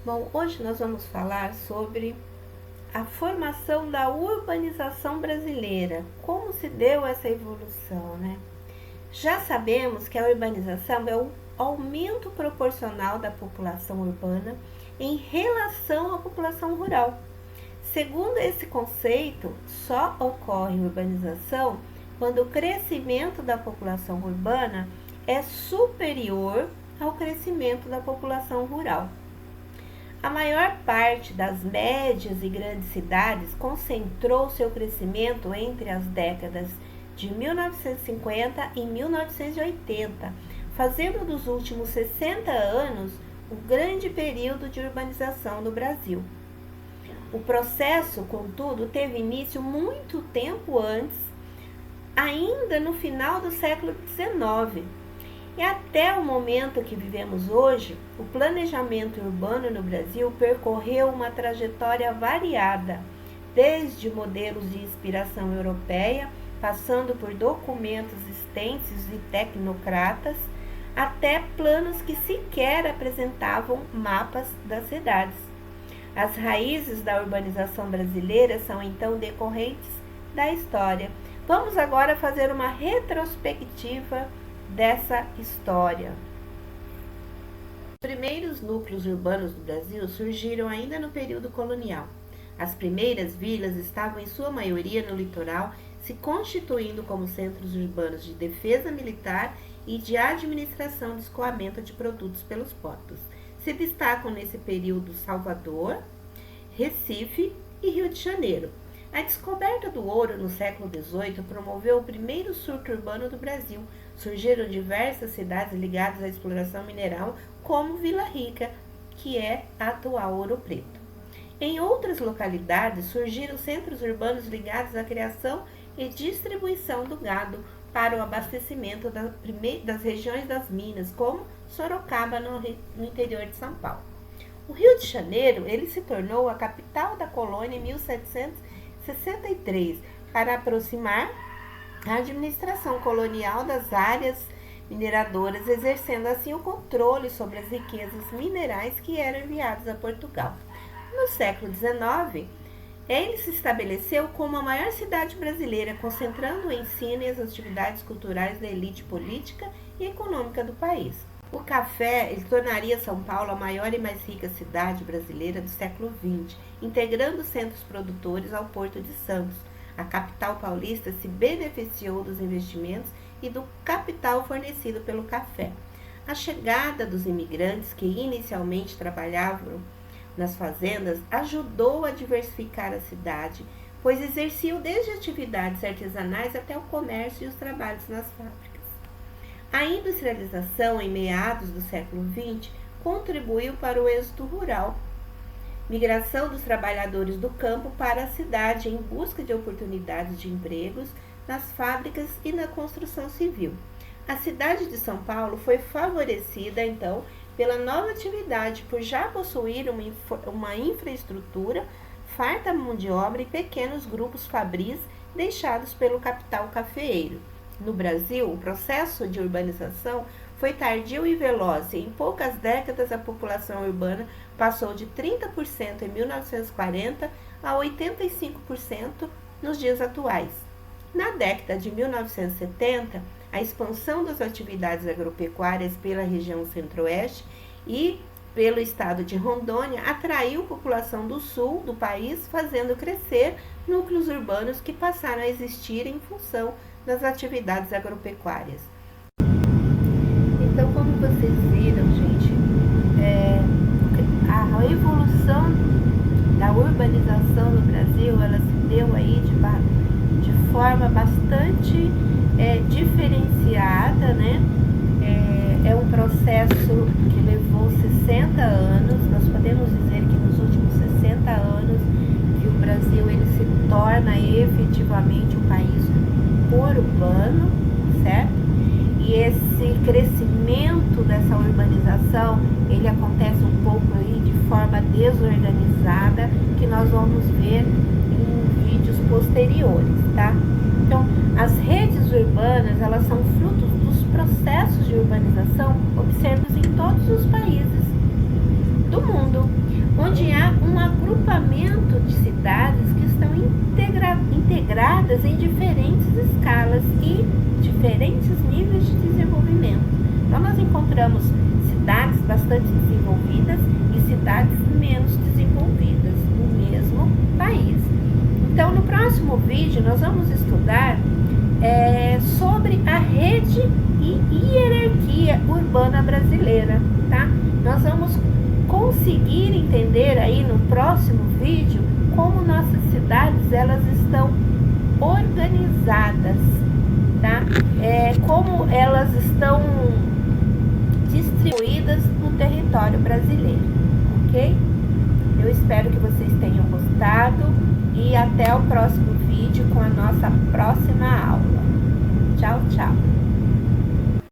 Bom, hoje nós vamos falar sobre a formação da urbanização brasileira. Como se deu essa evolução, né? Já sabemos que a urbanização é o aumento proporcional da população urbana em relação à população rural. Segundo esse conceito, só ocorre urbanização quando o crescimento da população urbana é superior ao crescimento da população rural. A maior parte das médias e grandes cidades concentrou seu crescimento entre as décadas de 1950 e 1980, fazendo dos últimos 60 anos o grande período de urbanização no Brasil. O processo, contudo, teve início muito tempo antes, ainda no final do século XIX. E até o momento que vivemos hoje, o planejamento urbano no Brasil percorreu uma trajetória variada, desde modelos de inspiração europeia, passando por documentos extensos e tecnocratas, até planos que sequer apresentavam mapas das cidades. As raízes da urbanização brasileira são então decorrentes da história. Vamos agora fazer uma retrospectiva dessa história. Os primeiros núcleos urbanos do Brasil surgiram ainda no período colonial. As primeiras vilas estavam em sua maioria no litoral, se constituindo como centros urbanos de defesa militar e de administração de escoamento de produtos pelos portos. Se destacam nesse período Salvador, Recife e Rio de Janeiro. A descoberta do ouro no século XVIII promoveu o primeiro surto urbano do Brasil. Surgiram diversas cidades ligadas à exploração mineral, como Vila Rica, que é a atual Ouro Preto. Em outras localidades surgiram centros urbanos ligados à criação e distribuição do gado para o abastecimento das regiões das minas, como Sorocaba, no interior de São Paulo. O Rio de Janeiro, ele se tornou a capital da colônia em 1763, para aproximar a administração colonial das áreas mineradoras, exercendo assim o controle sobre as riquezas minerais que eram enviadas a Portugal. No século XIX, ele se estabeleceu como a maior cidade brasileira, concentrando o ensino e as atividades culturais da elite política e econômica do país. O café ele tornaria São Paulo a maior e mais rica cidade brasileira do século XX, integrando centros produtores ao Porto de Santos. A capital paulista se beneficiou dos investimentos e do capital fornecido pelo café. A chegada dos imigrantes, que inicialmente trabalhavam nas fazendas, ajudou a diversificar a cidade, pois exerciam desde atividades artesanais até o comércio e os trabalhos nas fábricas. A industrialização, em meados do século XX, contribuiu para o êxodo rural. Migração dos trabalhadores do campo para a cidade em busca de oportunidades de empregos nas fábricas e na construção civil. A cidade de São Paulo foi favorecida, então, pela nova atividade, por já possuir uma infraestrutura, farta mão de obra e pequenos grupos fabris deixados pelo capital cafeeiro. No Brasil, o processo de urbanização foi tardio e veloz, e em poucas décadas a população urbana passou de 30% em 1940 a 85% nos dias atuais. Na década de 1970, a expansão das atividades agropecuárias pela região centro-oeste e pelo estado de Rondônia atraiu a população do sul do país, fazendo crescer núcleos urbanos que passaram a existir em função das atividades agropecuárias. Então, como vocês viram, gente, a evolução da urbanização no Brasil, ela se deu aí de forma bastante diferenciada, né? É um processo que levou 60 anos. Nós podemos dizer que nos últimos 60 anos que o Brasil ele se torna efetivamente um país urbano, certo? E esse crescimento dessa urbanização, ele acontece um pouco aí de forma desorganizada, que nós vamos ver em vídeos posteriores, tá? Então, as redes urbanas, elas são frutos dos processos de urbanização observados em todos os países do mundo. onde há um agrupamento de cidades que estão integradas em diferentes escalas e diferentes níveis de desenvolvimento. Então, nós encontramos cidades bastante desenvolvidas e cidades menos desenvolvidas no mesmo país. Então, no próximo vídeo, nós vamos estudar sobre a rede e hierarquia urbana brasileira, tá? Nós vamos conseguir entender aí no próximo vídeo como nossas cidades elas estão organizadas, tá? Como elas estão distribuídas no território brasileiro, ok? Eu espero que vocês tenham gostado e até o próximo vídeo com a nossa próxima aula. Tchau, tchau!